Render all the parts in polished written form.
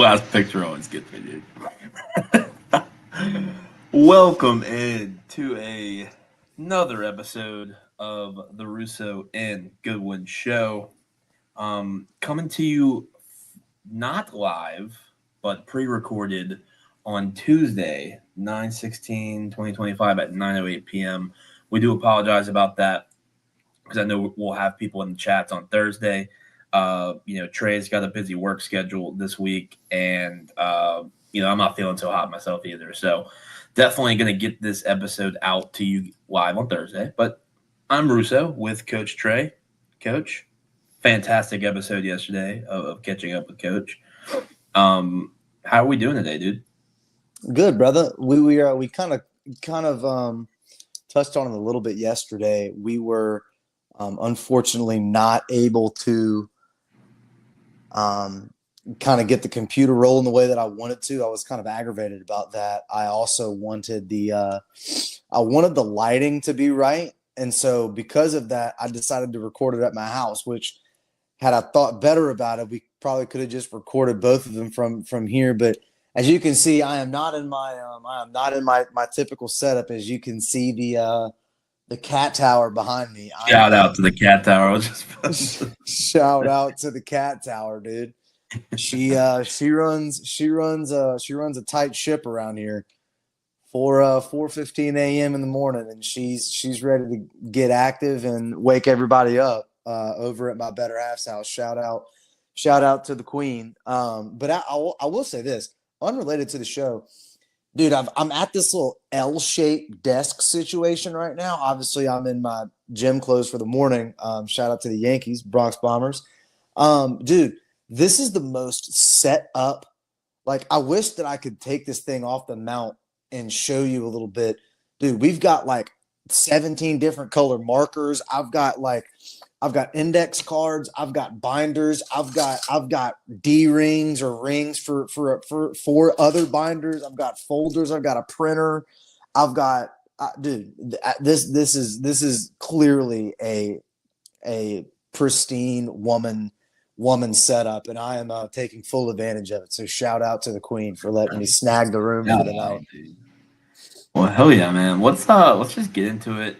Last picture always gets me, dude. Welcome in to another episode of the Russo and Goodwin show. Coming to you not live, but pre-recorded on Tuesday, 9/16/2025 at 9:08 p.m. We do apologize about that because I know we'll have people in the chats on Thursday. Trey's got a busy work schedule this week, and I'm not feeling so hot myself either. So definitely going to get this episode out to you live on Thursday. But I'm Russo with Coach Trey. Coach, fantastic episode yesterday of catching up with Coach. How are we doing today, dude? Good, brother. We kind of touched on it a little bit yesterday. We were unfortunately not able to kind of get the computer rolling the way that I wanted to. I was kind of aggravated about that. I also wanted the lighting to be right, and so because of that, I decided to record it at my house. Which, had I thought better about it, we probably could have just recorded both of them from here. But as you can see, I am not in my typical setup. As you can see, the cat tower behind me. Shout out to the cat tower. Shout out to the cat tower, dude. She runs a tight ship around here for 4:15 a.m. in the morning, and she's ready to get active and wake everybody up over at my better half's house. Shout out to the queen. But I will say this, unrelated to the show. Dude, I'm at this little L-shaped desk situation right now. Obviously, I'm in my gym clothes for the morning. Shout out to the Yankees, Bronx Bombers. Dude, this is the most set up. Like, I wish that I could take this thing off the mount and show you a little bit. Dude, we've got like 17 different color markers. I've got index cards. I've got binders. I've got D rings or rings for other binders. I've got folders. I've got a printer. I've got dude. This is clearly a pristine woman setup, and I am taking full advantage of it. So shout out to the queen for letting me snag the room for the night. Well, hell yeah, man. Let's just get into it.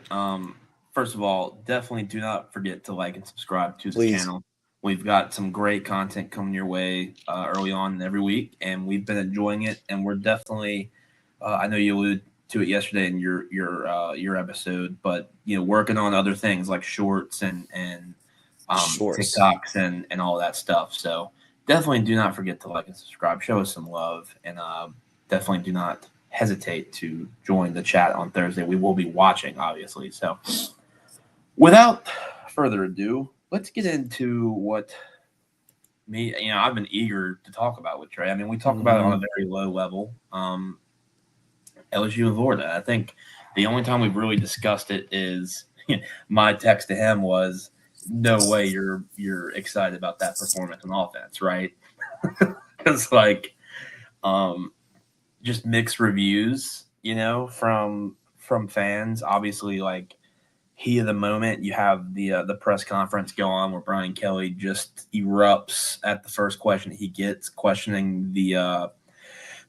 First of all, definitely do not forget to like and subscribe to the channel. We've got some great content coming your way early on every week, and we've been enjoying it. And we're definitely, I know you alluded to it yesterday in your episode, but working on other things like shorts and TikToks and all that stuff. So definitely do not forget to like and subscribe. Show us some love, and definitely do not hesitate to join the chat on Thursday. We will be watching, obviously. So without further ado, let's get into what I've been eager to talk about with Trey. I mean, we talk about it on a very low level. LSU and Florida. I think the only time we've really discussed it is my text to him was, no way you're excited about that performance on offense, right? Because just mixed reviews, from fans. Obviously, like, heat of the moment, you have the press conference go on where Brian Kelly just erupts at the first question he gets, questioning the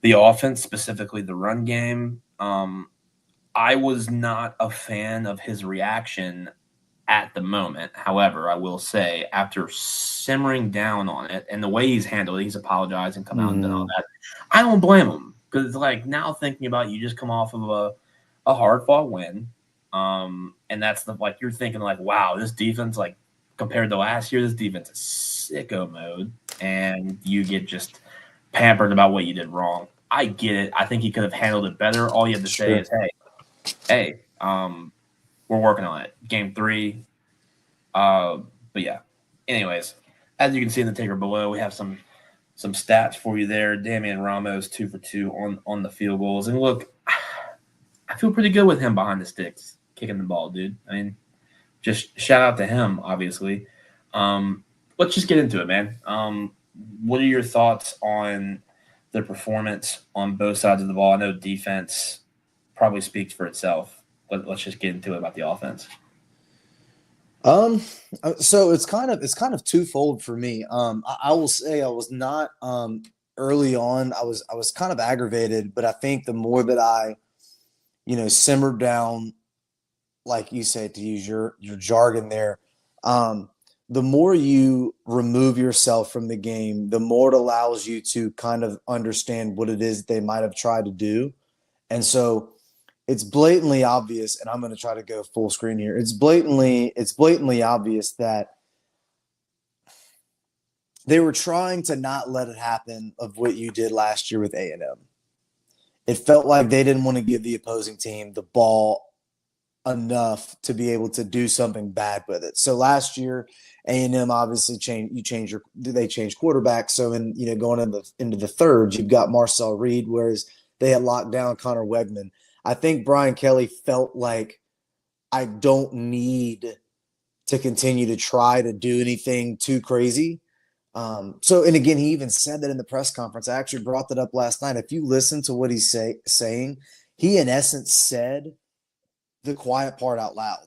offense, specifically the run game. I was not a fan of his reaction at the moment. However, I will say, after simmering down on it and the way he's handled it, he's apologized and come out and done all that. I don't blame him, because it's like, now thinking about, you just come off of a hard fought win. And that's you're thinking like, wow, this defense, like, compared to last year, this defense is sicko mode, and you get just pampered about what you did wrong. I get it. I think he could have handled it better. All you have to say is, hey, we're working on it. Game 3. But yeah. Anyways, as you can see in the ticker below, we have some stats for you there. Damian Ramos 2 for 2 on the field goals. And look, I feel pretty good with him behind the sticks, kicking the ball, dude. I mean, just shout out to him, obviously. Let's just get into it, man. What are your thoughts on the performance on both sides of the ball? I know defense probably speaks for itself, but let's just get into it about the offense. So it's kind of twofold for me. I will say I was not early on, I was kind of aggravated, but I think the more that I, simmered down, like you said, to use your jargon there, the more you remove yourself from the game, the more it allows you to kind of understand what it is they might have tried to do. And so it's blatantly obvious, and I'm going to try to go full screen here. It's blatantly obvious that they were trying to not let it happen of what you did last year with A&M. It felt like they didn't want to give the opposing team the ball enough to be able to do something bad with it. So last year, A&M obviously they changed quarterbacks. So going into the third, you've got Marcel Reed, whereas they had locked down Connor Wegman. I think Brian Kelly felt like, I don't need to continue to try to do anything too crazy. And again, he even said that in the press conference. I actually brought that up last night. If you listen to what he's saying, he in essence said the quiet part out loud.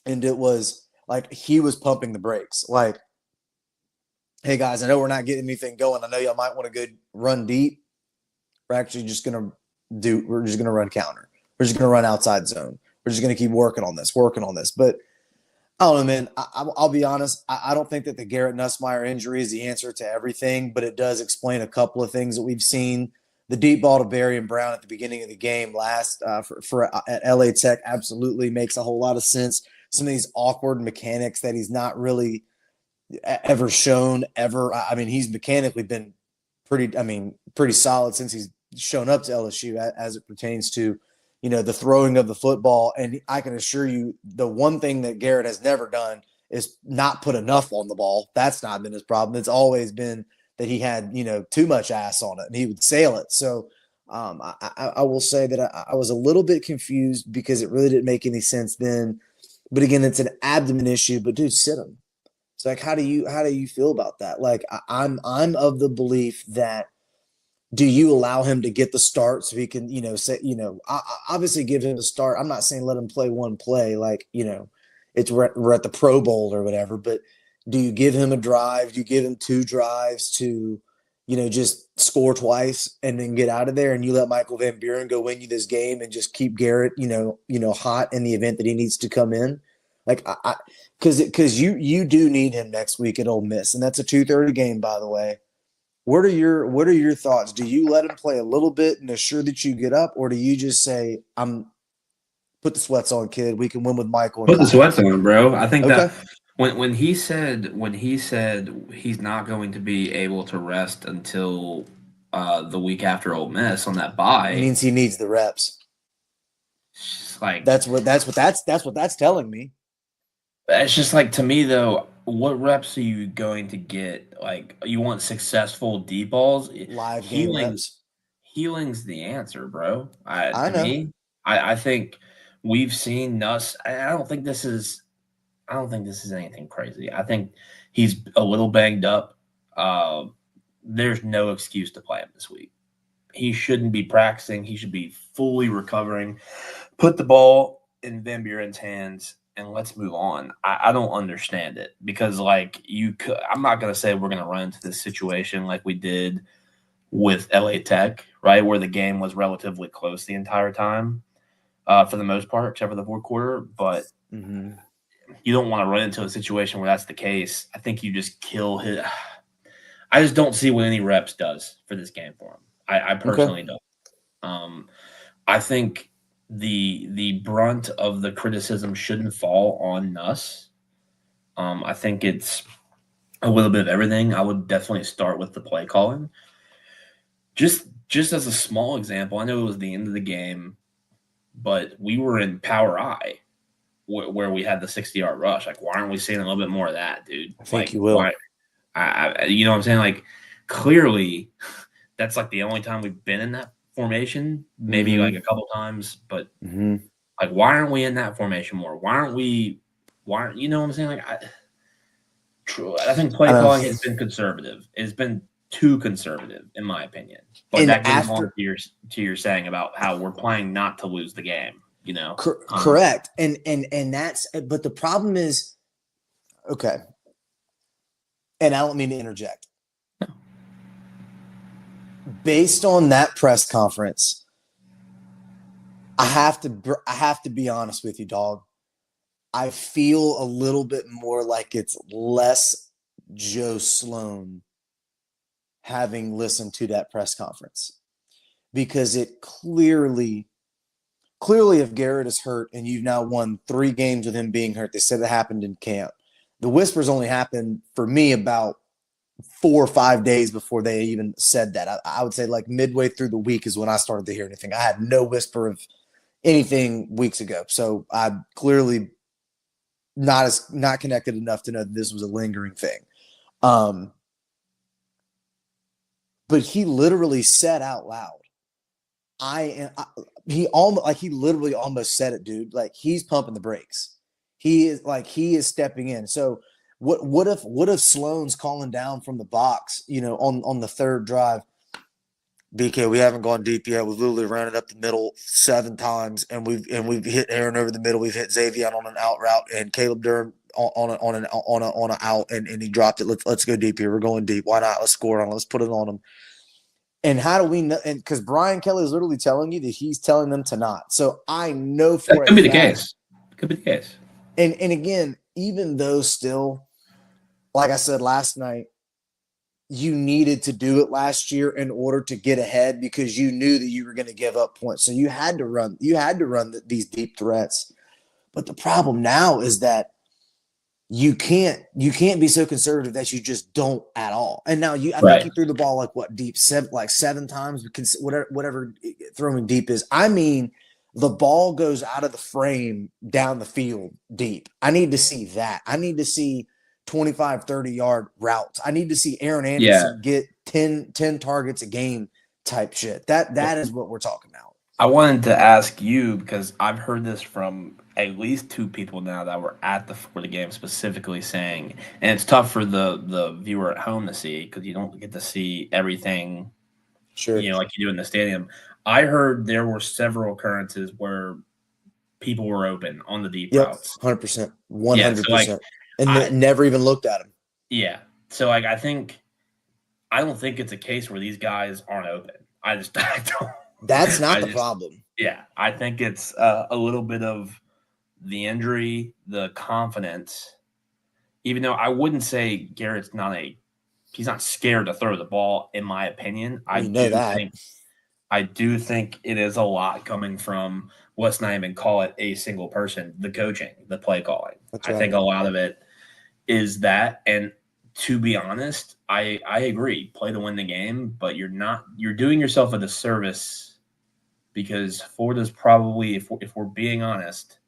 And it was like he was pumping the brakes. Like, hey guys, I know we're not getting anything going. I know y'all might want a good run deep. We're actually just gonna run counter. We're just gonna run outside zone. We're just gonna keep working on this. But I don't know, man. I'll be honest. I don't think that the Garrett Nussmeier injury is the answer to everything, but it does explain a couple of things that we've seen. The deep ball to Barry and Brown at the beginning of the game at LA Tech absolutely makes a whole lot of sense. Some of these awkward mechanics that he's not really ever shown ever. I mean, he's mechanically been pretty solid since he's shown up to LSU as it pertains to, the throwing of the football. And I can assure you, the one thing that Garrett has never done is not put enough on the ball. That's not been his problem. It's always been that he had, too much ass on it and he would sail it. So I will say that I was a little bit confused because it really didn't make any sense then. But again, it's an abdomen issue. But dude, sit him. It's like, how do you feel about that? Like, I'm of the belief that, do you allow him to get the start so he can, obviously give him the start. I'm not saying let him play one play like, we're at the Pro Bowl or whatever, but do you give him a drive? Do you give him 2 drives to, just score twice and then get out of there, and you let Michael Van Buren go win you this game and just keep Garrett, hot in the event that he needs to come in? Like, because you do need him next week at Ole Miss, and that's a 2:30 game, by the way. What are your thoughts? Do you let him play a little bit and assure that you get up, or do you just say, put the sweats on, kid. We can win with Michael. Put the sweats on, bro. I think Okay. that when he said he's not going to be able to rest until the week after Ole Miss on that bye, It means he needs the reps. Like, that's what that's telling me. It's just like, to me though, what reps are you going to get? Like, you want successful deep balls? Live game reps. Healing's the answer, bro. I To know. me, I think we've seen Nuss. I don't think this is anything crazy. I think he's a little banged up. There's no excuse to play him this week. He shouldn't be practicing. He should be fully recovering. Put the ball in Van Buren's hands and let's move on. I don't understand it because, like, I'm not going to say we're going to run into this situation like we did with LA Tech, right, where the game was relatively close the entire time for the most part, except for the fourth quarter. But you don't want to run into a situation where that's the case. I think you just kill his – I just don't see what any reps does for this game for him. I personally don't. I think the brunt of the criticism shouldn't fall on Nuss. I think it's a little bit of everything. I would definitely start with the play calling. Just as a small example, I know it was the end of the game, but we were in Power I where we had the 60-yard rush. Like, why aren't we seeing a little bit more of that, dude? I think you will. Why, you know what I'm saying? Like, clearly – that's like the only time we've been in that formation, maybe like a couple times, but like, why aren't we in that formation more? Why aren't you know what I'm saying? Like, I think play calling has been conservative. It's been too conservative, in my opinion. But and that gets on to your saying about how we're playing not to lose the game, correct. And that's, but the problem is, okay. And I don't mean to interject. based on that press conference, I have to be honest with you, dog. I feel a little bit more like it's less Joe Sloan having listened to that press conference, because it clearly, if Garrett is hurt and you've now won 3 games with him being hurt, they said it happened in camp. The whispers only happened for me about 4 or 5 days before they even said that. I would say like midway through the week is when I started to hear anything. I had no whisper of anything weeks ago. So I'm clearly not connected enough to know that this was a lingering thing. But he literally said out loud, he literally almost said it, dude. Like, he's pumping the brakes. He is stepping in. So what if Sloan's calling down from the box, on the third drive? BK, we haven't gone deep yet. We've literally ran it up the middle 7 times, and we've hit Aaron over the middle. We've hit Xavier on an out route, and Caleb Durham on an out, and he dropped it. Let's go deep here. We're going deep. Why not? Let's score on. Let's put it on him. And how do we know? And because Brian Kelly is literally telling you that he's telling them to not. So I know for that could be the case. Could be the case. And again, even though still, like I said last night, you needed to do it last year in order to get ahead, because you knew that you were going to give up points. So you had to run these deep threats. But the problem now is that you can't be so conservative that you just don't at all. And now I think he threw the ball deep 7 times, because whatever throwing deep is. I mean, the ball goes out of the frame down the field deep. I need to see that. I need to see 25, 30-yard routes. I need to see Aaron Anderson get 10 targets a game type shit. That is what we're talking about. I wanted to ask you, because I've heard this from at least 2 people now that were at the Florida game specifically saying, and it's tough for the viewer at home to see because you don't get to see everything, sure, like you do in the stadium. I heard there were several occurrences where people were open on the deep routes. 100%. 100%. And never even looked at him. Yeah. So, I don't think it's a case where these guys aren't open. I don't. That's not the problem. Yeah. I think it's a little bit of the injury, the confidence, even though I wouldn't say Garrett's he's not scared to throw the ball, in my opinion. I do think it is a lot coming from, let's not even call it a single person, the coaching, the play calling. That's right. I think a lot of it is that. And to be honest, I agree, play to win the game, but you're doing yourself a disservice, because Florida's probably, if we're being honest,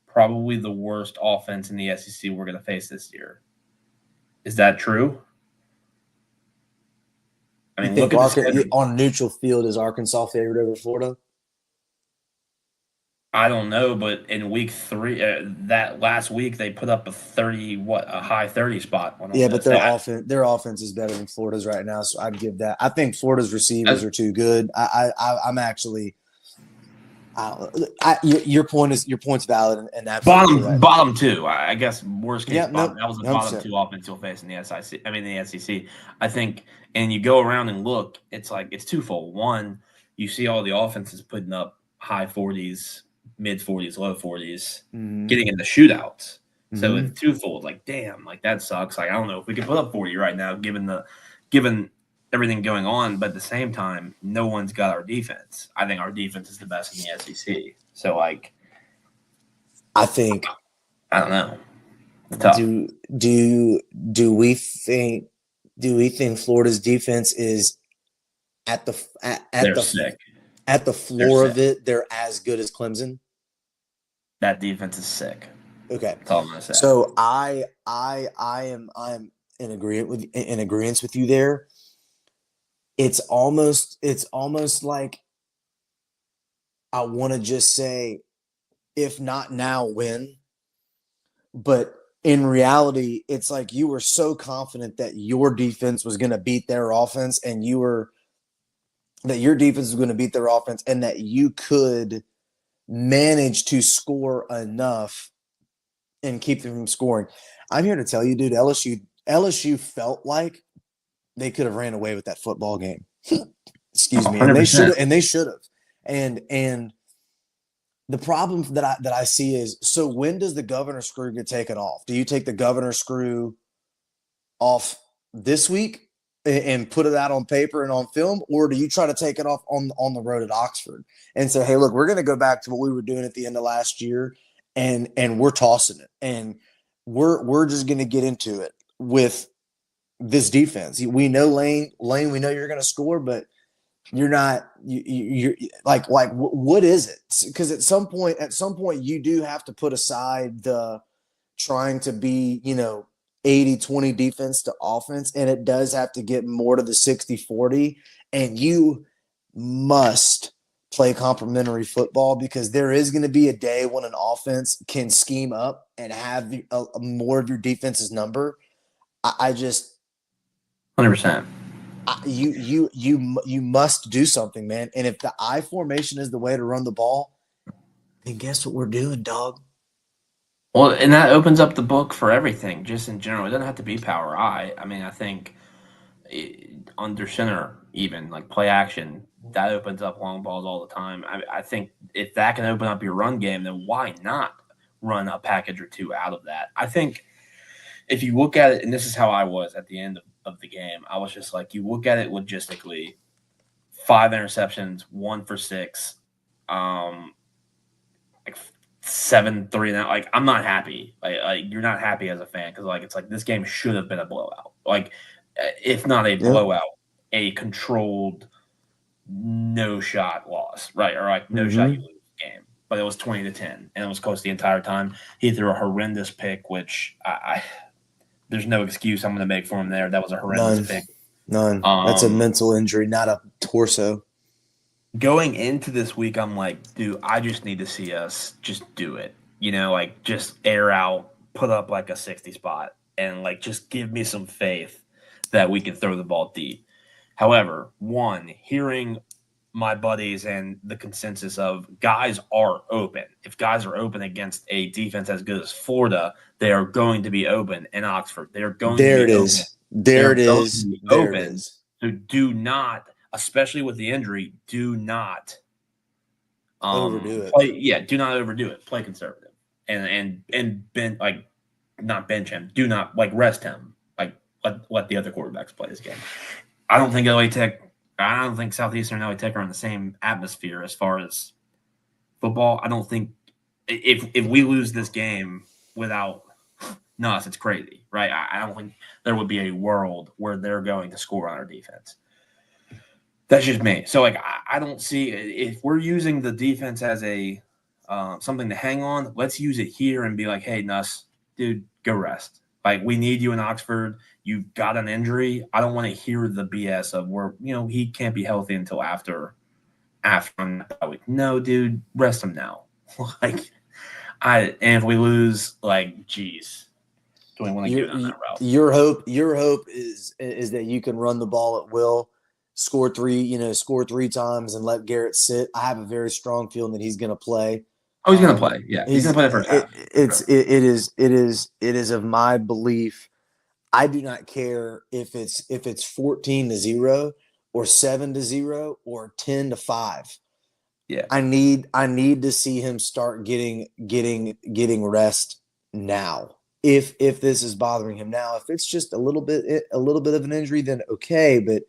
probably the worst offense in the SEC we're going to face this year. Is that true? I mean, look on neutral field, is Arkansas favored over Florida? I don't know, but in week 3, that last week, they put up a high 30 spot. But their offense is better than Florida's right now, so I'd give that. I think Florida's receivers are too good. I'm actually. Your point's valid, and absolutely bottom 2. I guess worst case. That was the 100%. bottom 2 offense you'll face in the SEC. The SEC. I think, and you go around and look, it's twofold. One, you see all the offenses putting up high 40s, mid 40s, low 40s, getting in the shootouts. So it's twofold. Damn, that sucks. I don't know if we could put up 40 right now, given everything going on, but at the same time, no one's got our defense. I think our defense is the best in the SEC. So, I don't know. Tough. Do we think Florida's defense is at the floor of it? They're as good as Clemson. That defense is sick. Okay, that's all I'm gonna say. So I'm in agreement with you there. It's almost like I want to just say, if not now, when. But in reality, it's like you were so confident that your defense was going to beat their offense, and that your defense was going to beat their offense, and that you could manage to score enough and keep them from scoring. I'm here to tell you, dude, LSU felt like they could have ran away with that football game. Excuse me. And they should 100%. have. And they should have. And the problem that I see is, so when does the governor screw get taken off? Do you take the governor screw off this week and put it out on paper and on film, or do you try to take it off on the road at Oxford and say, hey, look, we're going to go back to what we were doing at the end of last year, and we're tossing it, and we're just going to get into it with this defense. We know Lane, we know you're going to score, but you're not. You're like what is it? Because at some point, you do have to put aside the trying to be, 80-20 defense to offense, and it does have to get more to the 60-40, and you must play complementary football, because there is going to be a day when an offense can scheme up and have more of your defense's number. I just 100%. you must do something, man. And if the I formation is the way to run the ball, then guess what we're doing, dog? Well, and that opens up the book for everything, just in general. It doesn't have to be power I. I mean, I think under center, even like play action, that opens up long balls all the time. I think if that can open up your run game, then why not run a package or two out of that? I think if you look at it, and this is how I was at the end of the game, I was just like, you look at it logistically, 5 interceptions, 1 for 6, like 7-3 now. Like, I'm not happy. Like you're not happy as a fan, because like it's like this game should have been a blowout. Like, if not a blowout, a controlled no shot loss, right? Or like no shot you lose the game. But it was 20-10, and it was close the entire time. He threw a horrendous pick, which I there's no excuse I'm going to make for him there. That was a horrendous pick. None. That's a mental injury, not a torso. Going into this week, I'm like, dude, I just need to see us just do it. Like just air out, put up like a 60 spot, and like just give me some faith that we can throw the ball deep. However, hearing my buddies and the consensus of guys are open. If guys are open against a defense as good as Florida, they are going to be open in Oxford. They are going to be open. There it is. There it is. So do not, especially with the injury, do not overdo it. Do not overdo it. Play conservative and like not bench him. Do not like rest him. Like let the other quarterbacks play this game. I don't think Southeastern and LA Tech are in the same atmosphere as far as football. I don't think if we lose this game without Nuss, it's crazy, right? I don't think there would be a world where they're going to score on our defense. That's just me. So, like, I don't see, if we're using the defense as a something to hang on, let's use it here and be like, hey, Nuss, dude, go rest. Like, we need you in Oxford. You've got an injury. I don't want to hear the BS of where, he can't be healthy until after that week. No, dude, rest him now. And if we lose, like, geez, do we want to get on that route? Your hope is that you can run the ball at will, score 3 times and let Garrett sit. I have a very strong feeling that he's going to play. Oh, he's going to play. Yeah, he's going to play the first half. It is of my belief. I do not care if it's 14-0 or 7-0 or 10-5. Yeah, I need to see him start getting rest now. If this is bothering him now, if it's just a little bit of an injury, then okay. But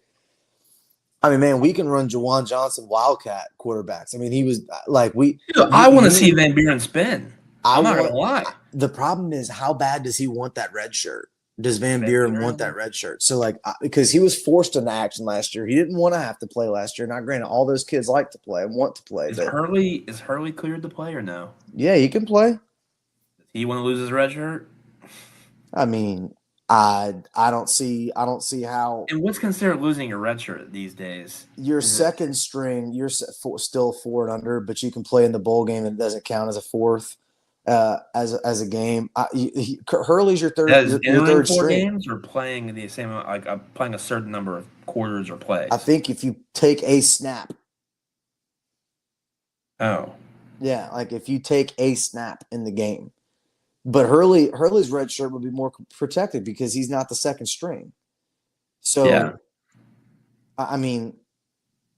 I mean, man, we can run Juwan Johnson Wildcat quarterbacks. I mean, he was like I want to see Van Buren spin. I'm not gonna lie. The problem is, how bad does he want that red shirt? Does Van Buren want that red shirt? So, like, because he was forced into action last year. He didn't want to have to play last year. Now, granted, all those kids like to play and want to play. Is Hurley cleared to play or no? Yeah, he can play. Does he want to lose his red shirt? I mean, I don't see how. And what's considered losing your red shirt these days? Your second string, you're still 4 and under, but you can play in the bowl game and it doesn't count as a fourth. As a game, Hurley's your third string. Games or playing the same, like playing a certain number of quarters or plays. I think if you take a snap. Oh. Yeah, like if you take a snap in the game, but Hurley's red shirt would be more protected because he's not the second string. So, yeah. I mean,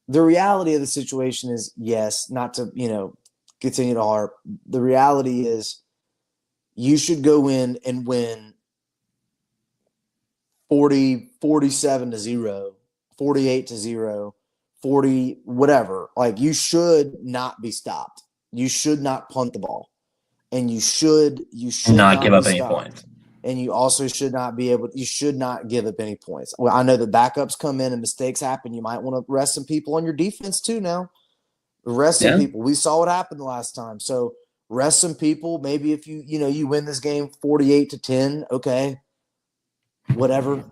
the reality of the situation is, yes, not to, continue to harp. The reality is you should go in and win 47-0, 48-0, 40, whatever. Like, you should not be stopped. You should not punt the ball. And you should not give be up any stopped. points. And you also should not give up any points. Well, I know the backups come in and mistakes happen. You might want to rest some people on your defense too now. Rest some people. We saw what happened the last time. So rest some people. Maybe if you win this game 48-10, okay, whatever.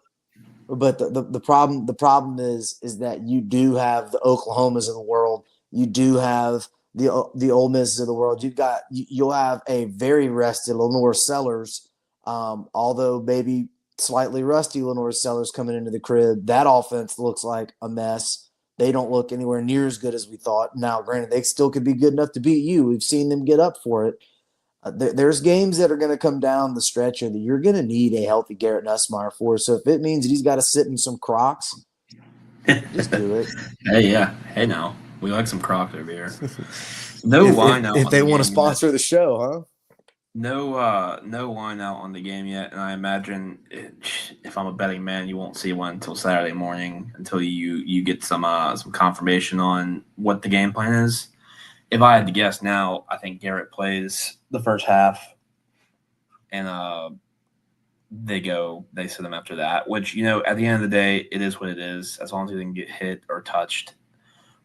But the problem is that you do have the Oklahomas of the world. You do have the Ole Misses of the world. You'll have a very rested Lenore Sellers, although maybe slightly rusty Lenore Sellers coming into the crib. That offense looks like a mess. They don't look anywhere near as good as we thought. Now, granted, they still could be good enough to beat you. We've seen them get up for it. There's games that are going to come down the stretcher that you're going to need a healthy Garrett Nussmeier for. So if it means that he's got to sit in some Crocs, just do it. Hey, yeah. Hey, now. We like some Crocs over here. No line out. If they want to sponsor the show, huh? No line out on the game yet, and I imagine if I'm a betting man, you won't see one until Saturday morning until you get some confirmation on what the game plan is. If I had to guess now, I think Garrett plays the first half, and they sit him after that. Which, at the end of the day, it is what it is. As long as he didn't get hit or touched,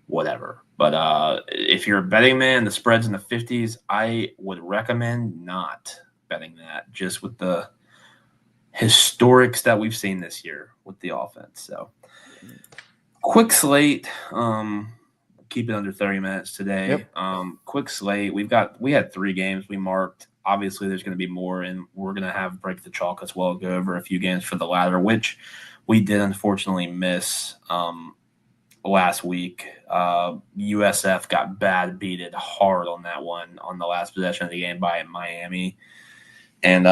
whatever. But if you're a betting man, the spread's in the 50s. I would recommend not betting that, just with the historics that we've seen this year with the offense. So, quick slate. Keep it under 30 minutes today. Yep. Quick slate. We had 3 games we marked. Obviously, there's going to be more, and we're going to have break the chalk as well. Go over a few games for the ladder, which we did unfortunately miss. Last week, USF got beated hard on that one on the last possession of the game by Miami, and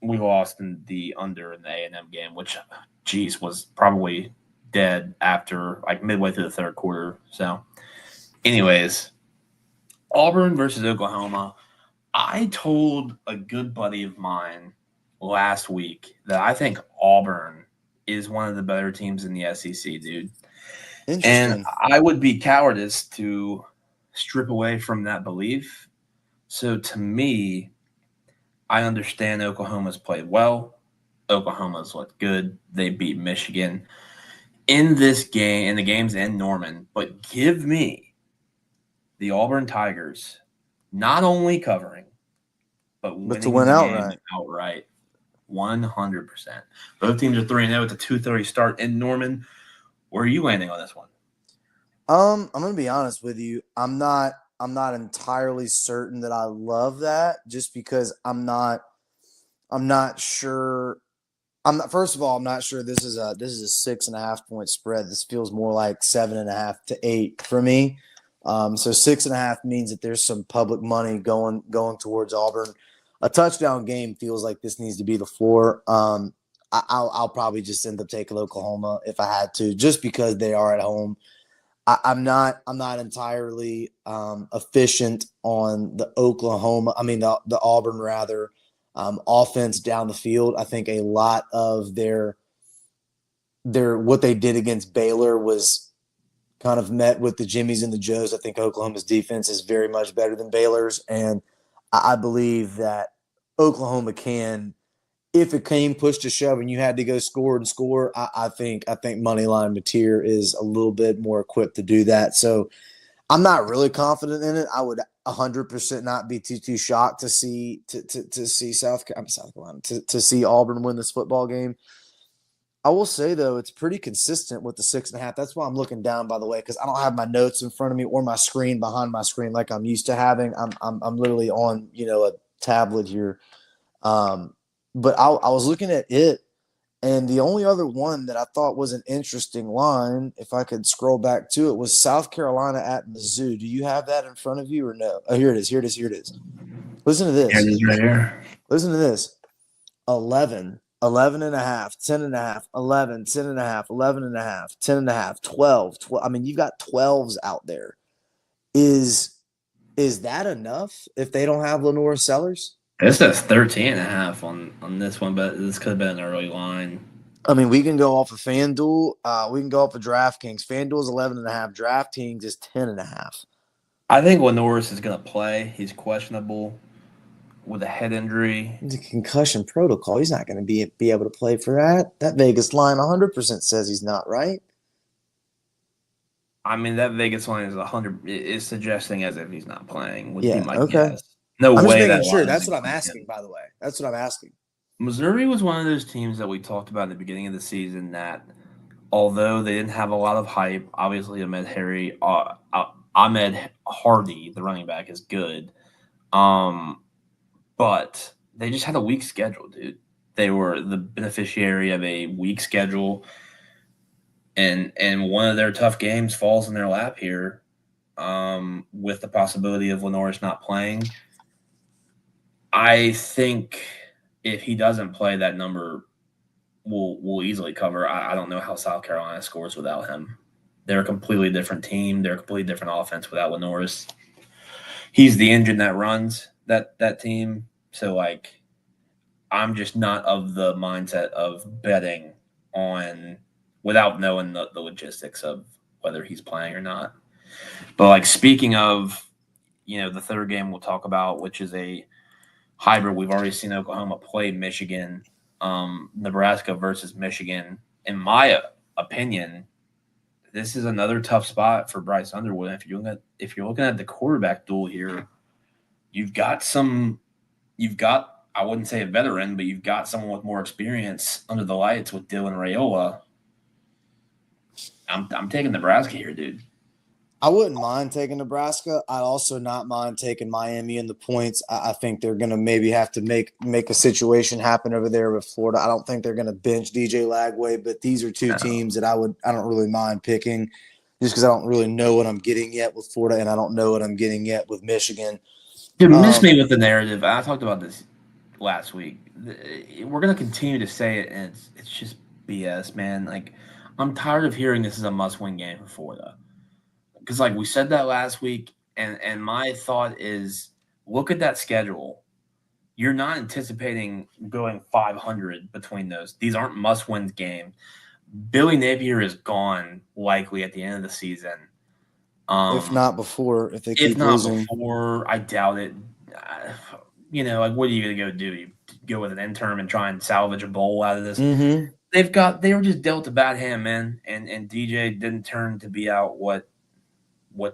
we lost in the under in the A&M game, which, was probably dead after midway through the third quarter. So, anyways, Auburn versus Oklahoma. I told a good buddy of mine last week that I think Auburn is one of the better teams in the SEC, dude. And I would be cowardice to strip away from that belief. So to me, I understand Oklahoma's played well. Oklahoma's looked good. They beat Michigan in this game, in the games in Norman. But give me the Auburn Tigers not only covering, but winning to win the outright. Game outright. 100%. Both teams are 3-0 with a 2:30 start in Norman. Where are you landing on this one? I'm going to be honest with you. I'm not entirely certain that I love that, just because I'm not sure. First of all, I'm not sure this is a 6.5 point spread. This feels more like 7.5 to 8 for me. So 6.5 means that there's some public money going towards Auburn. A touchdown game feels like this needs to be the floor. I'll probably just end up taking Oklahoma if I had to, just because they are at home. I'm not entirely efficient on the the Auburn rather offense down the field. I think a lot of their what they did against Baylor was kind of met with the Jimmies and the Joes. I think Oklahoma's defense is very much better than Baylor's, and I believe that Oklahoma can, if it came push to shove and you had to go score, I think Moneyline Mateer is a little bit more equipped to do that. So I'm not really confident in it. I would 100% not be too shocked to see South Carolina to see Auburn win this football game. I will say, though, it's pretty consistent with the 6.5. That's why I'm looking down, by the way, because I don't have my notes in front of me or my screen behind my screen like I'm used to having. I'm literally on a tablet here. But I was looking at it, and the only other one that I thought was an interesting line, if I could scroll back to it, was South Carolina at Mizzou. Do you have that in front of you or no? Oh, here it is. Listen to this. Here it is right here. Listen to this. 11 11 and a half, 10 and a half, 11, 10 and a half, 11 and a half, 10 and a half, 12. I mean, you've got 12s out there. Is that enough if they don't have Lenore Sellers? It says 13.5 on this one, but this could have been an early line. I mean, we can go off of FanDuel. We can go off of DraftKings. FanDuel is 11 and a half. DraftKings is 10 and a half. I think Lenoris is going to play. He's questionable with a head injury. It's a concussion protocol. He's not going to be able to play for that. That Vegas line 100% says he's not, right? I mean, that Vegas line is 100 is suggesting as if he's not playing. Would be my okay. guess. No I'm way. just that making sure. line That's is what I'm asking, by the way. That's what I'm asking. Missouri was one of those teams that we talked about in the beginning of the season that, although they didn't have a lot of hype, obviously Ahmed Hardy, the running back, is good. But they just had a weak schedule, dude. They were the beneficiary of a weak schedule, and one of their tough games falls in their lap here, with the possibility of Lenoris not playing. I think if he doesn't play, that number will easily cover. I don't know how South Carolina scores without him. They're a completely different team. They're a completely different offense without Lenoris. He's the engine that runs that team. So, like, I'm just not of the mindset of betting on without knowing the logistics of whether he's playing or not. But, like, speaking of, the third game we'll talk about, which is a hybrid. We've already seen Oklahoma play Michigan, Nebraska versus Michigan. In my opinion, this is another tough spot for Bryce Underwood. If you're looking at the quarterback duel here, you've got I wouldn't say a veteran, but you've got someone with more experience under the lights with Dylan Raiola. I'm taking Nebraska here, dude. I wouldn't mind taking Nebraska. I'd also not mind taking Miami in the points. I think they're going to maybe have to make a situation happen over there with Florida. I don't think they're going to bench DJ Lagway, but these are two teams that I don't really mind picking just because I don't really know what I'm getting yet with Florida, and I don't know what I'm getting yet with Michigan. Dude, miss me with the narrative. I talked about this last week. We're going to continue to say it, and it's just BS, man. Like, I'm tired of hearing this is a must-win game for Florida. Because, like, we said that last week, and my thought is, look at that schedule. You're not anticipating going 500 between those. These aren't must-win games. Billy Napier is gone likely at the end of the season. If not before, if they keep losing. Before, I doubt it. Like, what are you going to go do? You go with an interim and try and salvage a bowl out of this? Mm-hmm. They were just dealt a bad hand, man, and DJ didn't turn to be out what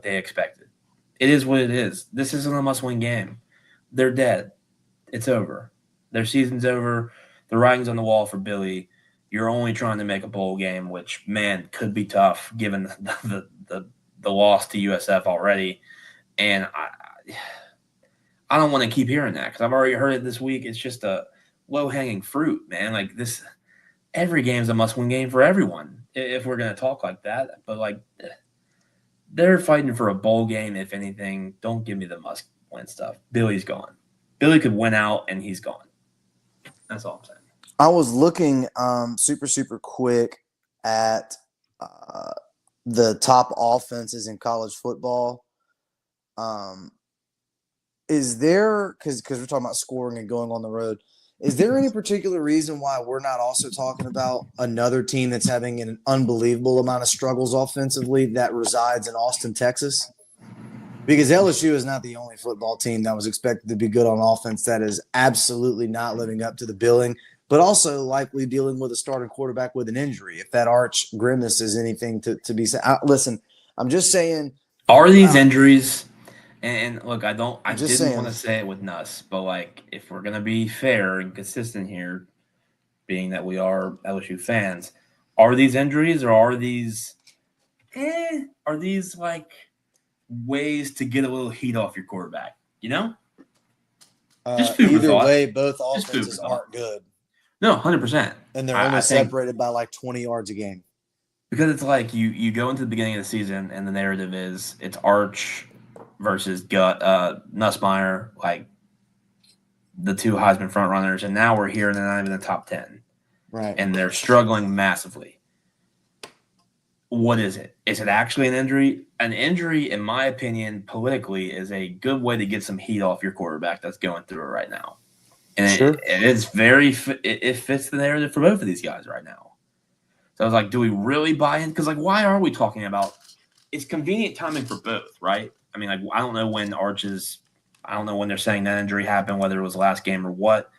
they expected. It is what it is. This isn't a must-win game. They're dead. It's over. Their season's over. The writing's on the wall for Billy. You're only trying to make a bowl game, which, man, could be tough given the loss to USF already. And I don't want to keep hearing that because I've already heard it this week. It's just a low-hanging fruit, man. Like, this, every game's a must-win game for everyone if we're going to talk like that. But, like, they're fighting for a bowl game, if anything. Don't give me the must-win stuff. Billy's gone. Billy could win out, and he's gone. That's all I'm saying. I was looking super, super quick at the top offenses in college football. Is there – because we're talking about scoring and going on the road – is there any particular reason why we're not also talking about another team that's having an unbelievable amount of struggles offensively that resides in Austin, Texas? Because LSU is not the only football team that was expected to be good on offense that is absolutely not living up to the billing, but also likely dealing with a starting quarterback with an injury. If that arch grimace is anything to be said. Listen, I'm just saying. Are these injuries – and look, I didn't want to say it with Nuss, but, like, if we're going to be fair and consistent here, being that we are LSU fans, are these injuries or are these like ways to get a little heat off your quarterback? Just food either for thought. Way, both offenses aren't good. No, 100%. And they're only separated by like 20 yards a game. Because it's like you go into the beginning of the season and the narrative is it's Arch versus Nussmeier, like the two Heisman front runners, and now we're here and they're not even in the top 10. Right. and they're struggling massively. What is it? Is it actually an injury? An injury, in my opinion, politically, is a good way to get some heat off your quarterback that's going through it right now. And Sure. it is it fits the narrative for both of these guys right now. So I was like, do we really buy in? Because, like, why are we talking about it's convenient timing for both, right? I mean, like, I don't know when they're saying that injury happened, whether it was the last game or what.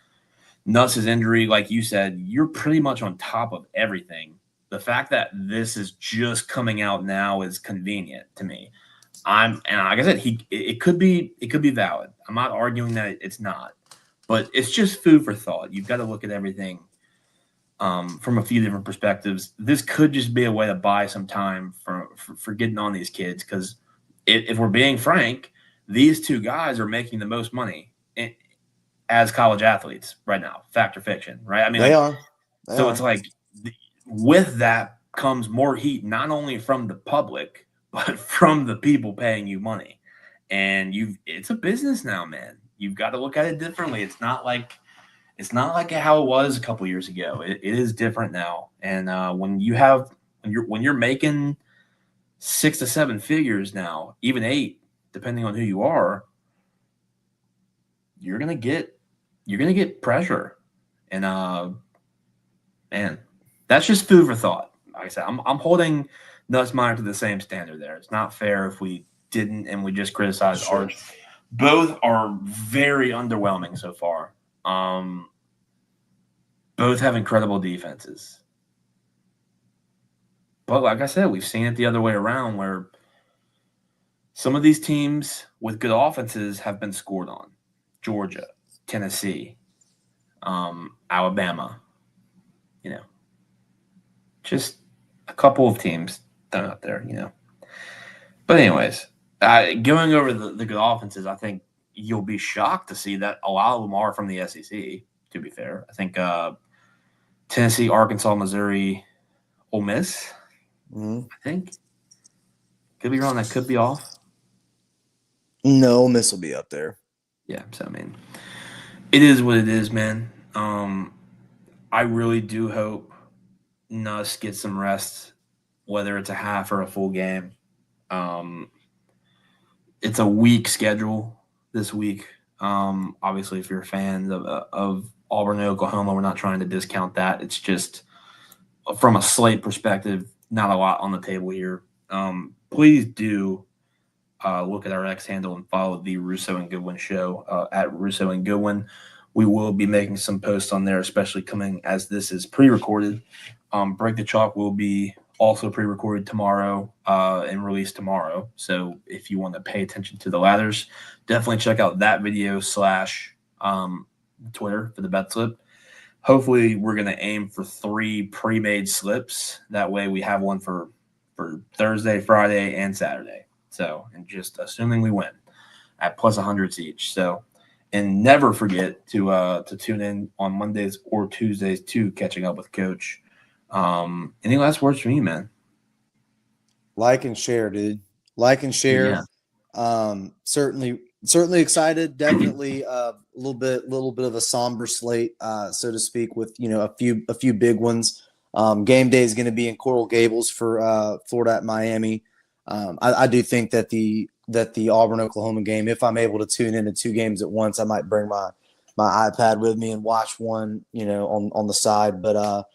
Nuss's injury, like you said, you're pretty much on top of everything. The fact that this is just coming out now is convenient to me. And like I said, it could be valid. I'm not arguing that it's not, but it's just food for thought. You've got to look at everything from a few different perspectives. This could just be a way to buy some time for getting on these kids because if we're being frank, these two guys are making the most money as college athletes right now. Fact or fiction, right? I mean, They like, are. so it's like with that comes more heat, not only from the public, but from the people paying you money. And it's a business now, man. You've got to look at it differently. It's not like how it was a couple years ago. It is different now. And when you're making 6 to 7 figures now, even 8, depending on who you are, you're gonna get pressure. And man, that's just food for thought. Like I said, I'm holding Nussmeyer to the same standard there. It's not fair if we didn't and we just criticized Arch. Both are very underwhelming so far. Both have incredible defenses. But like I said, we've seen it the other way around where some of these teams with good offenses have been scored on. Georgia, Tennessee, Alabama, just a couple of teams done out there, But anyways, going over the good offenses, I think you'll be shocked to see that a lot of them are from the SEC, to be fair. I think Tennessee, Arkansas, Missouri, Ole Miss, I think. Could be wrong. That could be off. No, Ole Miss will be up there. Yeah, so, I mean, it is what it is, man. I really do hope Nuss gets some rest, whether it's a half or a full game. It's a weak schedule this week. Obviously, if you're a fan of Auburn and Oklahoma, we're not trying to discount that. It's just from a slate perspective, not a lot on the table here. Please do look at our X handle and follow the Russo and Goodwin show at Russo and Goodwin. We will be making some posts on there, especially coming as this is pre-recorded. Break the Chalk will be also pre-recorded tomorrow and released tomorrow. So if you want to pay attention to the ladders, definitely check out that video / Twitter for the bet slip. Hopefully, we're going to aim for 3 pre-made slips. That way we have one for Thursday, Friday, and Saturday. So, and just assuming we win at plus 100s each. So, and never forget to tune in on Mondays or Tuesdays to Catching Up with Coach. Any last words from you, man? Like and share, dude. Like and share. Yeah. Certainly excited. Definitely a little bit of a somber slate, so to speak, with a few big ones. Game day is going to be in Coral Gables for Florida at Miami. I do think that the Auburn Oklahoma game, if I'm able to tune into 2 games at once, I might bring my iPad with me and watch one, on the side. But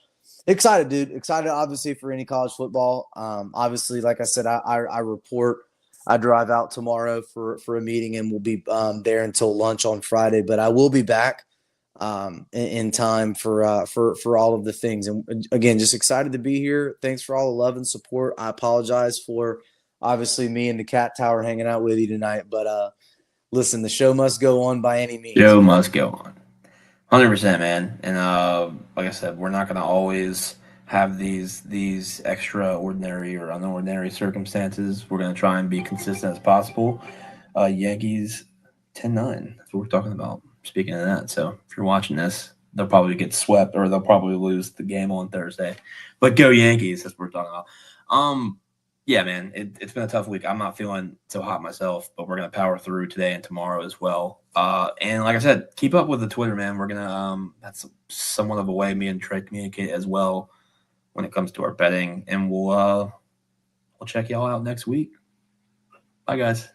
excited, dude. Excited, obviously, for any college football. Obviously, like I said, I report. I drive out tomorrow for a meeting, and we'll be there until lunch on Friday. But I will be back in time for all of the things. And again, just excited to be here. Thanks for all the love and support. I apologize for obviously me and the Cat Tower hanging out with you tonight. But listen, the show must go on by any means. Show must go on. 100%, man. And like I said, we're not going to always have these extraordinary or unordinary circumstances. We're going to try and be consistent as possible. Yankees 10-9. That's what we're talking about. Speaking of that, so if you're watching this, they'll probably get swept or they'll probably lose the game on Thursday. But go Yankees, that's what we're talking about. Yeah, man, it's been a tough week. I'm not feeling so hot myself, but we're gonna power through today and tomorrow as well. And like I said, keep up with the Twitter, man. We're gonna that's somewhat of a way me and Trey communicate as well when it comes to our betting, and we'll check y'all out next week. Bye, guys.